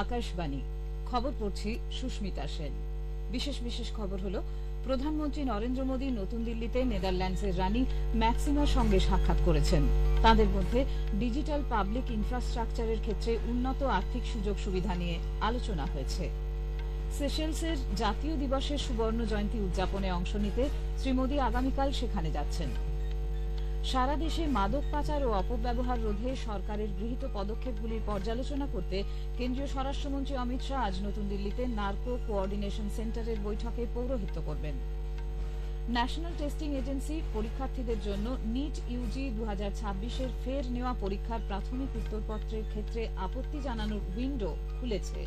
আকাশবাণী খবর পড়ছি সুস্মিতা সেন। বিশেষ খবর হলো, প্রধানমন্ত্রী নরেন্দ্র মোদী নতুন দিল্লিতে নেদারল্যান্ডসের রানী ম্যাক্সিমার সঙ্গে সাক্ষাৎ করেছেন। তাদের মধ্যে ডিজিটাল পাবলিক ইনফ্রাস্ট্রাকচারের ক্ষেত্রে উন্নত আর্থিক সুযোগ সুবিধা নিয়ে আলোচনা হয়েছে। সেশেলসের জাতীয় দিবসের সুবর্ণ জয়ন্তী উদযাপনে অংশ নিতে শ্রী মোদী আগামীকাল সেখানে যাচ্ছেন। সারা দেশে মাদক পাচার ও অপব্যবহার রোধে সরকারের গৃহীত পদক্ষেপগুলির পর্যালোচনা করতে কেন্দ্রীয় স্বরাষ্ট্রমন্ত্রী অমিত শাহ আজ নতুন দিল্লিতে নার্কো কোঅর্ডিনেশন সেন্টারের বৈঠকে পৌরোহিত্য করবেন। ন্যাশনাল টেস্টিং এজেন্সি পরীক্ষার্থীদের জন্য নিট ইউজি 2026-এর ফের নেওয়া পরীক্ষার প্রাথমিক উত্তরপত্রের ক্ষেত্রে আপত্তি জানানোর উইন্ডো খুলেছে।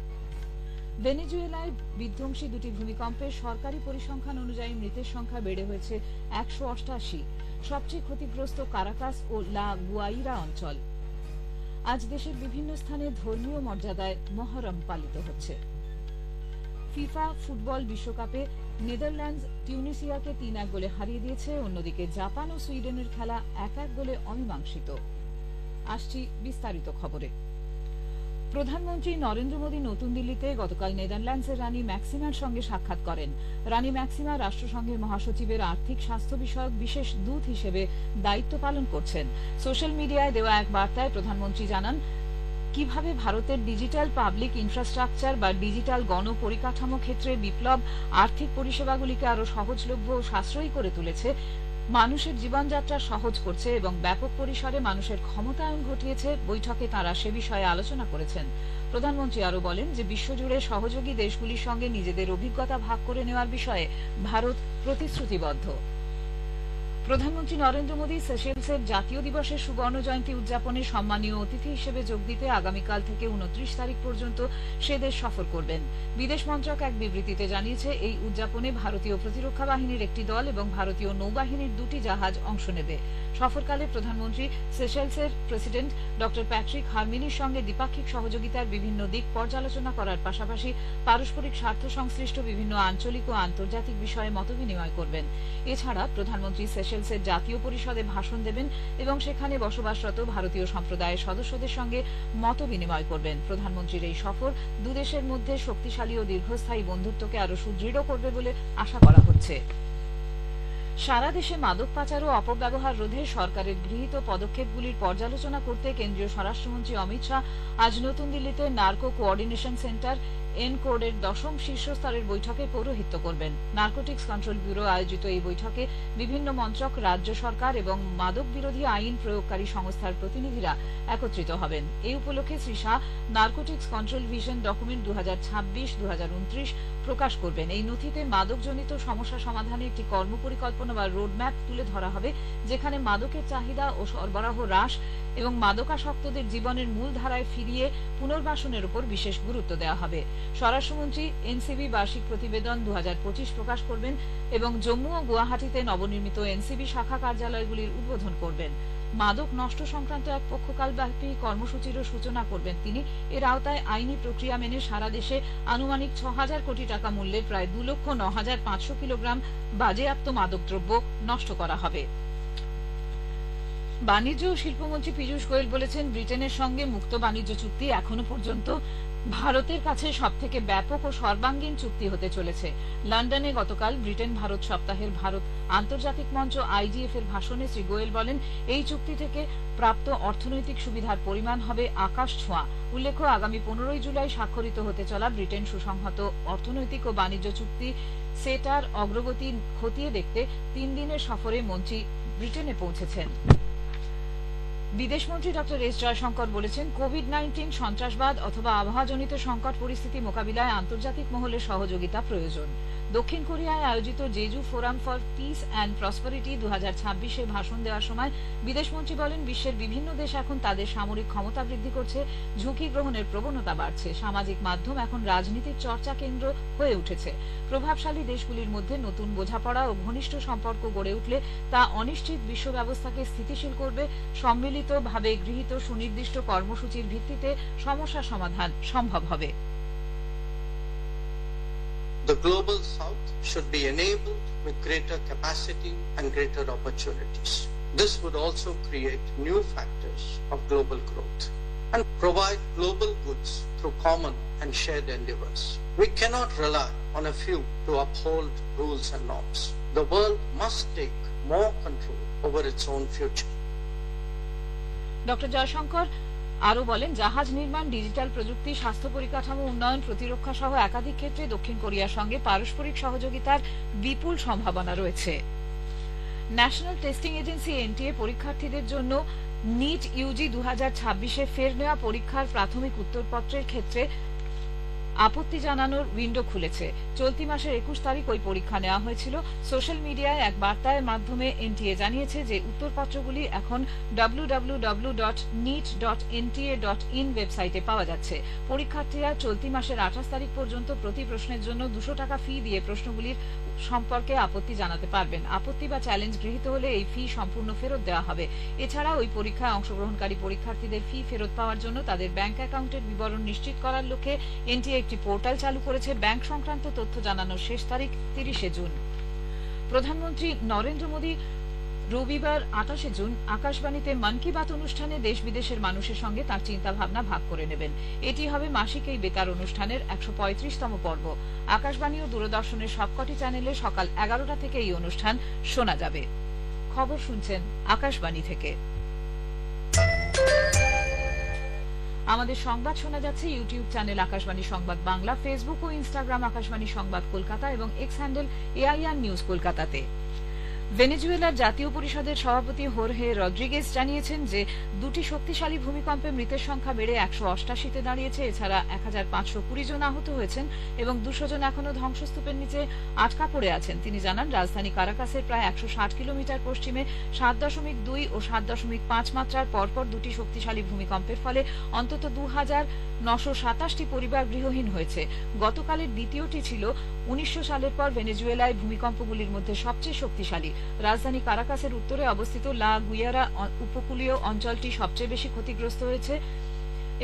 ভেনেজুয়েলায় বিধ্বংসী দুটি ভূমিকম্পে সরকারি পরিসংখ্যান অনুযায়ী মৃতের সংখ্যা বেড়ে হয়েছে 188। সবচেয়ে ক্ষতিগ্রস্ত কারাকাস ও লা গুয়াইরা অঞ্চল। আজ দেশের বিভিন্ন স্থানে ধর্মীয় মর্যাদায় মহরম পালিত হচ্ছে। ফিফা ফুটবল বিশ্বকাপে নেদারল্যান্ডস টিউনিসিয়াকে 3-1 গোলে হারিয়ে দিয়েছে। অন্যদিকে জাপান ও সুইডেনের খেলা 1-1 গোলে অমীমাংসিত। আসছি বিস্তারিত খবরে। প্রধানমন্ত্রী নরেন্দ্র মোদী নতুন দিল্লিতে গতকাল নেদারল্যান্ডসের রানী ম্যাক্সিমার সঙ্গে সাক্ষাৎ করেন। রানী ম্যাক্সিমা রাষ্ট্রসংঘের মহাসচিবের আর্থিক স্বাস্থ্য বিষয়ক বিশেষ দূত হিসেবে দায়িত্ব পালন করছেন। সোশ্যাল মিডিয়ায় দেওয়া এক বার্তায় প্রধানমন্ত্রী জানান, কিভাবে ভারতের ডিজিটাল পাবলিক ইনফ্রাস্ট্রাকচার বা ডিজিটাল গণপরিকাঠামো ক্ষেত্রে বিপ্লব আর্থিক পরিষেবাগুলিকে আরো সহজলভ্য ও সাশ্রয়ী করে তুলেছে, মানুষের জীবনযাত্রা সহজ করছে এবং ব্যাপক পরিসরে মানুষের ক্ষমতায়ন ঘটিয়েছে। বৈঠকে তাঁরা সে বিষয়ে আলোচনা করেছেন। প্রধানমন্ত্রী আরো বলেন যে বিশ্বজুড়ে সহযোগী দেশগুলির সঙ্গে নিজেদের অভিজ্ঞতা ভাগ করে নেওয়ার বিষয়ে ভারত প্রতিশ্রুতিবদ্ধ। প্রধানমন্ত্রী নরেন্দ্র মোদী সেশেলসের জাতীয় দিবসের সুবর্ণ জয়ন্তী উদযাপনে সম্মানীয় অতিথি হিসেবে যোগ দিতে আগামীকাল থেকে 29 তারিখ পর্যন্ত সে দেশ সফর করবেন। বিদেশ মন্ত্রক এক বিবৃতিতে জানিয়েছে, এই উদযাপনে ভারতীয় প্রতিরক্ষা বাহিনীর একটি দল এবং ভারতীয় নৌবাহিনীর 2টি জাহাজ অংশ নেবে। সফরকালে প্রধানমন্ত্রী সেশেলসের প্রেসিডেন্ট ড প্যাট্রিক হারমিনির সঙ্গে দ্বিপাক্ষিক সহযোগিতার বিভিন্ন দিক পর্যালোচনা করার পাশাপাশি পারস্পরিক স্বার্থ সংশ্লিষ্ট বিভিন্ন আঞ্চলিক ও আন্তর্জাতিক বিষয়ে মতবিনিময় করবেন। এছাড়া প্রধানমন্ত্রী সেশেলসের জাতীয় পরিষদে ভাষণ দেবেন এবং সেখানে বসবাসরত ভারতীয় সম্প্রদায়ের সদস্যদের সঙ্গে মতবিনিময় করবেন। প্রধানমন্ত্রীর এই সফর দুদেশের মধ্যে শক্তিশালী ও দীর্ঘস্থায়ী বন্ধুত্বকে আরো সুদৃঢ় করবে বলে আশা করা হচ্ছে। সারা দেশে মাদক পাচার ও অপব্যবহার রোধে সরকারের গৃহীত পদক্ষেপগুলির পর্যালোচনা করতে কেন্দ্রীয় স্বরাষ্ট্রমন্ত্রী অমিত শাহ আজ নতুন দিল্লিতে নার্কো কোঅর্ডিনেশন সেন্টার এনকোডের 10ম শীর্ষস্তরের বৈঠকে পৌরোহিত্য করবেন। নার্কোটিক্স কন্ট্রোল ব্যুরো আয়োজিত এই বৈঠকে বিভিন্ন মন্ত্রক, রাজ্য সরকার এবং মাদক বিরোধী আইন প্রয়োগকারী সংস্থার প্রতিনিধিরা একত্রিত হবেন। এই উপলক্ষে Shri Shah narcotics control vision document 2026-2029 প্রকাশ করবেন। এই নথিতে মাদকজনিত সমস্যা সমাধানে একটি কর্মপরিকল্পনা বা রোডম্যাপ তুলে ধরা হবে, যেখানে মাদকের চাহিদা ও সরবরাহ হ্রাস এবং মাদকাসক্তদের জীবনের মূল ধারায় ফিরিয়ে পুনর্বাসনের উপর বিশেষ গুরুত্ব দেওয়া হবে। স্বরাষ্ট্রমন্ত্রী এনসিবি বার্ষিক প্রতিবেদন 2025 প্রকাশ করবেন এবং জম্মু ও গুয়াহাটিতে নবনির্মিত এনসিবি শাখা কার্যালয়গুলির উদ্বোধন করবেন। মাদক নষ্ট সংক্রান্ত এক পক্ষকালব্যাপী কর্মসূচিরও সূচনা করবেন তিনি। এর আওতায় আইনি প্রক্রিয়া মেনে সারা দেশে আনুমানিক 6,000 কোটি টাকা মূল্যের প্রায় 2,09,500 কিলোগ্রাম বাজেয়াপ্ত মাদকদ্রব্য নষ্ট করা হবে। বাণিজ্য ও শিল্পমন্ত্রী পীযূষ গোয়েল বলেছেন, ব্রিটেনের সঙ্গে মুক্ত বাণিজ্য চুক্তি এখনো পর্যন্ত ভারতের কাছে সবথেকে ব্যাপক ও সর্বাঙ্গীন চুক্তি হতে চলেছে। লন্ডনে গতকাল ব্রিটেন ভারত সপ্তাহের ভারত আন্তর্জাতিক মঞ্চ IGF এর ভাষণে শ্রী গোয়েল বলেন, এই চুক্তি থেকে প্রাপ্ত অর্থনৈতিক সুবিধার পরিমাণ হবে আকাশ ছোঁয়া। উল্লেখ্য, আগামী 15 জুলাই স্বাক্ষরিত হতে চলা ব্রিটেন সুসংহত অর্থনৈতিক ও বাণিজ্য চুক্তি সেটার অগ্রগতি খতিয়ে দেখতে 3 দিনের সফরে মন্ত্রী ব্রিটেনে পৌঁছেছেন। বিদেশমন্ত্রী ড এস জয়শঙ্কর বলেছেন, কোভিড-19 সন্ত্রাসবাদ অথবা আবহাওয়াজনিত সংকট পরিস্থিতি মোকাবিলায় আন্তর্জাতিক মহলে সহযোগিতা প্রয়োজন। দক্ষিণ কোরিয়ায় আয়োজিত Jeju forum for peace and prosperity 2026-এ ভাষণ দেওয়ার সময় বিদেশমন্ত্রী বলেন, বিশ্বের বিভিন্ন দেশ এখন তাদের সামরিক ক্ষমতা বৃদ্ধি করছে, ঝুঁকি গ্রহণের প্রবণতা বাড়ছে। সামাজিক মাধ্যম এখন রাজনীতির চর্চা কেন্দ্র হয়ে উঠেছে। প্রভাবশালী দেশগুলির মধ্যে নতুন বোঝাপড়া ও ঘনিষ্ঠ সম্পর্ক গড়ে উঠলে তা অনিশ্চিত বিশ্ব ব্যবস্থাকে স্থিতিশীল করবে। সম্মিলিতভাবে গৃহীত সুনির্দিষ্ট কর্মসূচির ভিত্তিতে সমস্যা সমাধান সম্ভব হবে। The global south should be enabled with greater capacity and greater opportunities. This would also create new factors of global growth. and provide global goods through common and shared endeavors. We cannot rely on a few to uphold rules and norms. The world must take more control over its own future. Doctor Jaishankar আরো বলেন, জাহাজ নির্মাণ, digital প্রযুক্তি, স্বাস্থ্য পরিকাঠামো উন্নয়ন, প্রতিরক্ষা সহ একাধিক ক্ষেত্রে দক্ষিণ কোরিয়ার সঙ্গে পারস্পরিক সহযোগিতার বিপুল সম্ভাবনা রয়েছে। ন্যাশনাল টেস্টিং এজেন্সি এনটিএ পরীক্ষার্থীদের জন্য নিট ইউজি 2026-এ ফের নেওয়া পরীক্ষার প্রাথমিক উত্তরপত্রের ক্ষেত্রে আপত্তি জানানোর উইন্ডো খুলেছে। চলতি মাসের 21 তারিখ ওই পরীক্ষা নেওয়া হয়েছিল। সোশ্যাল মিডিয়ায় এক বার্তার মাধ্যমে এনটিএ জানিয়েছে যে উত্তরপত্রগুলি এখন www.neet.nta.in ওয়েবসাইটে পাওয়া যাচ্ছে। পরীক্ষার্থীরা চলতি মাসের 28 তারিখ পর্যন্ত প্রতি প্রশ্নের জন্য 200 টাকা ফি দিয়ে প্রশ্নগুলির সম্পর্কে আপত্তি জানাতে পারবেন। আপত্তি বা চ্যালেঞ্জ গৃহীত হলে এই ফি সম্পূর্ণ ফেরত দেওয়া হবে। এছাড়া ওই পরীক্ষায় অংশগ্রহণকারী পরীক্ষার্থীদের ফি ফেরত পাওয়ার জন্য তাদের ব্যাংক অ্যাকাউন্টের বিবরণ নিশ্চিত করার লক্ষ্যে এনটিএ একটি পোর্টাল চালু করেছে। ব্যাংক সংক্রান্ত তথ্য জানানোর শেষ তারিখ 30শে জুন। প্রধানমন্ত্রী নরেন্দ্র মোদী রবিবার 28শে জুন আকাশবাণীতে মন কি বাত অনুষ্ঠানে দেশ বিদেশের মানুষের সঙ্গে তার চিন্তা ভাবনা ভাগ করে নেবেন। এটি হবে মাসিক এই বেতার অনুষ্ঠানের 135তম পর্ব। আকাশবাণী ও দূরদর্শনের সবকটি চ্যানেলে সকাল 11টা থেকে এই অনুষ্ঠান শোনা যাবে। খবর শুনছেন আকাশবাণী থেকে। আমাদের সংবাদ শোনা যাচ্ছে ইউটিউব চ্যানেল আকাশবাণী সংবাদ বাংলা, ফেসবুক ও ইনস্টাগ্রাম আকাশবাণী সংবাদ কলকাতা এবং এক্স হ্যান্ডেল AIR নিউজ কলকাতাতে। ভেনেজুয়েলার জাতীয় পরিষদের সভাপতি হোর্হে রদ্রিগেজ জানিয়েছেন যে দুটি শক্তিশালী ভূমিকম্পে মৃতের সংখ্যা বেড়ে 188-তে দাঁড়িয়েছে। এছাড়া 1520 জন আহত হয়েছেন এবং 200 জন এখনো ধ্বংসস্তূপের নিচে আটকা পড়ে আছেন। তিনি জানান, রাজধানী কারাকাসের প্রায় 160 কিলোমিটার পশ্চিমে 7.2 ও 7.5 মাত্রার পরপর দুটি শক্তিশালী ভূমিকম্পের ফলে অন্তত 2927টি পরিবার গৃহহীন হয়েছে। গতকালের দ্বিতীয়টি ছিল 1900 সালের পর ভেনেজুয়েলায় ভূমিকম্পগুলির মধ্যে সবচেয়ে শক্তিশালী। রাজধানী কারাকাসের উত্তরে অবস্থিত লা গুয়ারা উপকূলীয় অঞ্চলটি সবচেয়ে বেশি ক্ষতিগ্রস্ত হয়েছে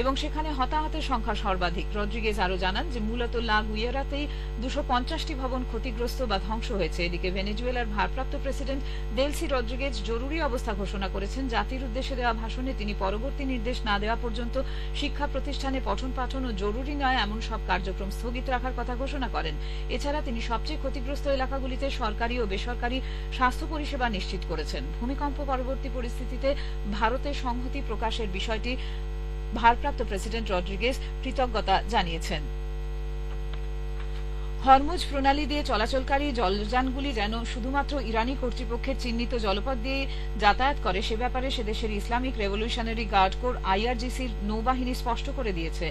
এবং সেখানে হতাহতের সংখ্যা সর্বাধিক। রদ্রিগেজ আরো জানান যে মূলত লা গুয়ারাতেই 250টি ভবন ক্ষতিগ্রস্ত বা ধ্বংস হয়েছে। এদিকে ভেনেজুয়েলার ভারপ্রাপ্ত প্রেসিডেন্ট দেলসি রদ্রিগেজ জরুরি অবস্থা ঘোষণা করেছেন। জাতির উদ্দেশ্যে দেওয়া ভাষণে তিনি পরবর্তী নির্দেশ না দেওয়া পর্যন্ত শিক্ষা প্রতিষ্ঠানে পঠন পাঠন ও জরুরি নয় এমন সব কার্যক্রম স্থগিত রাখার কথা ঘোষণা করেন। এছাড়া তিনি সবচেয়ে ক্ষতিগ্রস্ত এলাকাগুলিতে সরকারি ও বেসরকারি স্বাস্থ্য পরিষেবা নিশ্চিত করেছেন। ভূমিকম্প পরবর্তী পরিস্থিতিতে ভারতের সংহতি প্রকাশের বিষয়টি ভারপ্রাপ্ত প্রেসিডেন্ট রদ্রিগেজ কৃতজ্ঞতা জানিয়েছেন। হরমুজ প্রণালী দিয়ে চলাচলকারী জলযানগুলি যেন শুধুমাত্র ইরানি কর্তৃপক্ষের চিহ্নিত জলপথ দিয়ে যাতায়াত করে সে ব্যাপারে সেদেশের ইসলামিক রেভলিউশনারি গার্ড কোর IRGCর নৌবাহিনী স্পষ্ট করে দিয়েছে।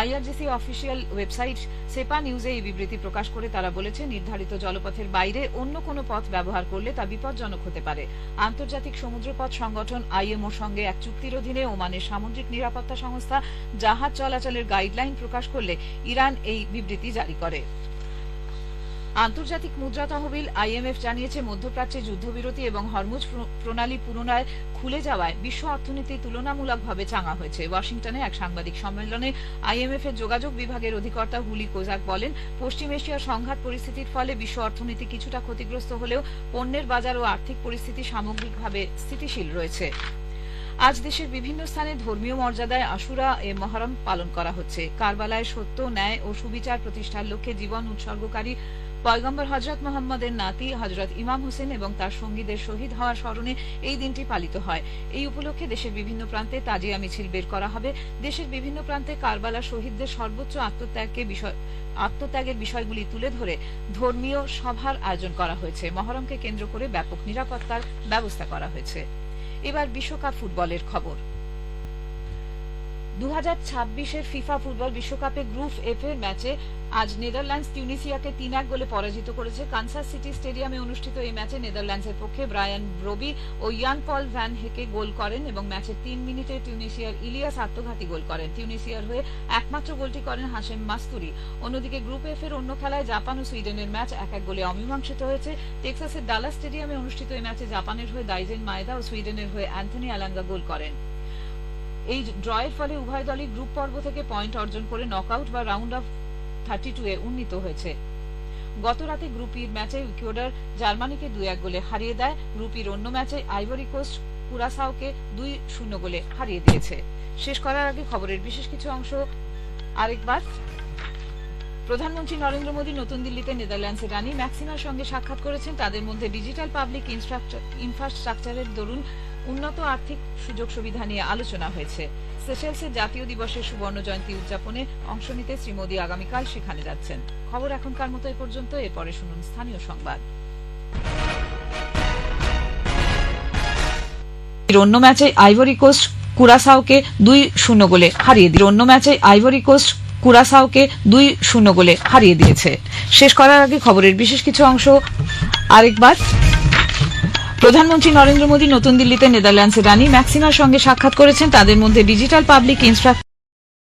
IRGC অফিসিয়াল ওয়েবসাইট সেপা নিউজে এই বিবৃতি প্রকাশ করে তারা বলেছে, নির্ধারিত জলপথের বাইরে অন্য কোনো পথ ব্যবহার করলে তা বিপজ্জনক হতে পারে। আন্তর্জাতিক সমুদ্রপথ সংগঠন IMOর সঙ্গে এক চুক্তির অধীনে ওমানের সামুদ্রিক নিরাপত্তা সংস্থা জাহাজ চলাচলের গাইডলাইন প্রকাশ করলে ইরান এই বিবৃতি জারি করে। আন্তর্জাতিক মুদ্রা তহবিল IMF জানিয়েছে, মধ্যপ্রাচ্যে যুদ্ধবিরতি এবং হরমুজ প্রণালী পুনরায় খুলে যাওয়ায় বিশ্ব অর্থনীতি তুলনামূলকভাবে চাঙ্গা হয়েছে। ওয়াশিংটনে এক সাংবাদিক সম্মেলনে IMF এর যোগাযোগ বিভাগের অধিকর্তা হুলি কোজাক বলেন, পশ্চিম এশিয়ার সংঘাত পরিস্থিতির ফলে বিশ্ব অর্থনীতি কিছুটা ক্ষতিগ্রস্ত হলেও পণ্যের বাজার ও আর্থিক পরিস্থিতি সামগ্রিকভাবে স্থিতিশীল রয়েছে। আজ দেশের বিভিন্ন স্থানে ধর্মীয় মর্যাদায় আশুরা এ মহরম পালন করা হচ্ছে। কারবালায় সত্য, ন্যায় ও সুবিচার প্রতিষ্ঠার লক্ষ্যে জীবন উৎসর্গকারী পয়গম্বর হযরত মুহাম্মদের নাতি হযরত ইমাম হোসেন এবং তার সঙ্গীদের শহীদ হওয়ার স্মরণে এই দিনটি পালিত হয়। এই উপলক্ষে দেশের বিভিন্ন প্রান্তে তাজিয়া মিছিল বের করা হবে। দেশের বিভিন্ন প্রান্তে কারবালার শহীদদের সর্বোচ্চ আত্মত্যাগের বিষয়গুলি তুলে ধরে ধর্মীয় সভার আয়োজন করা হয়েছে। মহরমকে কেন্দ্র করে ব্যাপক নিরাপত্তার ব্যবস্থা করা হয়েছে। এবার বিশ্বকাপ ফুটবলের খবর। 2026-এর ফিফা ফুটবল বিশ্বকাপে গ্রুপ F এর ম্যাচে আজ নেদারল্যান্ডস টিউনিসিয়াকে 3-1 গোলে পরাজিত করেছে। কানসাস সিটি স্টেডিয়ামে অনুষ্ঠিত এই ম্যাচে নেদারল্যান্ডসের পক্ষে ব্রায়ান ব্রোবি ও ইয়ান পল ভ্যান হেকে গোল করেন এবং ম্যাচের 3 মিনিটে টিউনিসিয়ার ইলিয়াস আত্মঘাতী গোল করেন। টিউনিসিয়ার হয়ে একমাত্র গোলটি করেন হাশেম মাস্তুরি। অন্যদিকে গ্রুপ F এর অন্য খেলায় জাপান ও সুইডেনের ম্যাচ 1-1 গোলে অমীমাংসিত হয়েছে। টেক্সাসের ডালাস স্টেডিয়ামে অনুষ্ঠিত এই ম্যাচে জাপানের হয়ে দাইজেন মায়েদা ও সুইডেনের হয়ে অ্যান্থনি আলাঙ্গা গোল করেন। এই ড্রয়ের ফলে উভয় দলই গ্রুপ পর্ব থেকে পয়েন্ট অর্জন করে নকআউট বা রাউন্ড অফ 32 এ উন্নীত হয়েছে। গত রাতে গ্রুপ ইর ম্যাচে ইকুয়েডর জার্মানিকে 2-1 গোলে হারিয়ে দেয়। গ্রুপ ইর অন্য ম্যাচে আইভরি কোস্ট কুরাসাওকে 2-0 গোলে হারিয়ে দিয়েছে। শেষ করার আগে খবরের বিশেষ কিছু অংশ আরেকবার। প্রধানমন্ত্রী নরেন্দ্র মোদী নতুন দিল্লিতে নেদারল্যান্ডসের রানী ম্যাক্সিমার সঙ্গে সাক্ষাৎ করেছেন। তাদের মধ্যে ডিজিটাল পাবলিক ইনফ্রাস্ট্রাকচারের দরুন উন্নত আর্থিক সুযোগ সুবিধা নিয়ে আলোচনা হয়েছে। সেশেলসের জাতীয় দিবসের সুবর্ণ জয়ন্তী উদযাপনে অংশ নিতে শ্রী মোদী আগামীকাল সেখানে যাচ্ছেন। খবর এখনকার মতো এ পর্যন্ত। এরপরে শুনুন স্থানীয় সংবাদ। অন্য ম্যাচে আইভরি কোস্ট কুরাসাওকে 2-0 গোলে হারিয়ে দিয়েছে। শেষ করার আগে খবরের বিশেষ কিছু অংশ আরেকবার। প্রধানমন্ত্রী নরেন্দ্র মোদী নতুন দিল্লিতে নেদারল্যান্ডসের রানী ম্যাক্সিমার সঙ্গে সাক্ষাৎ করেছেন। তাদের মধ্যে ডিজিটাল পাবলিক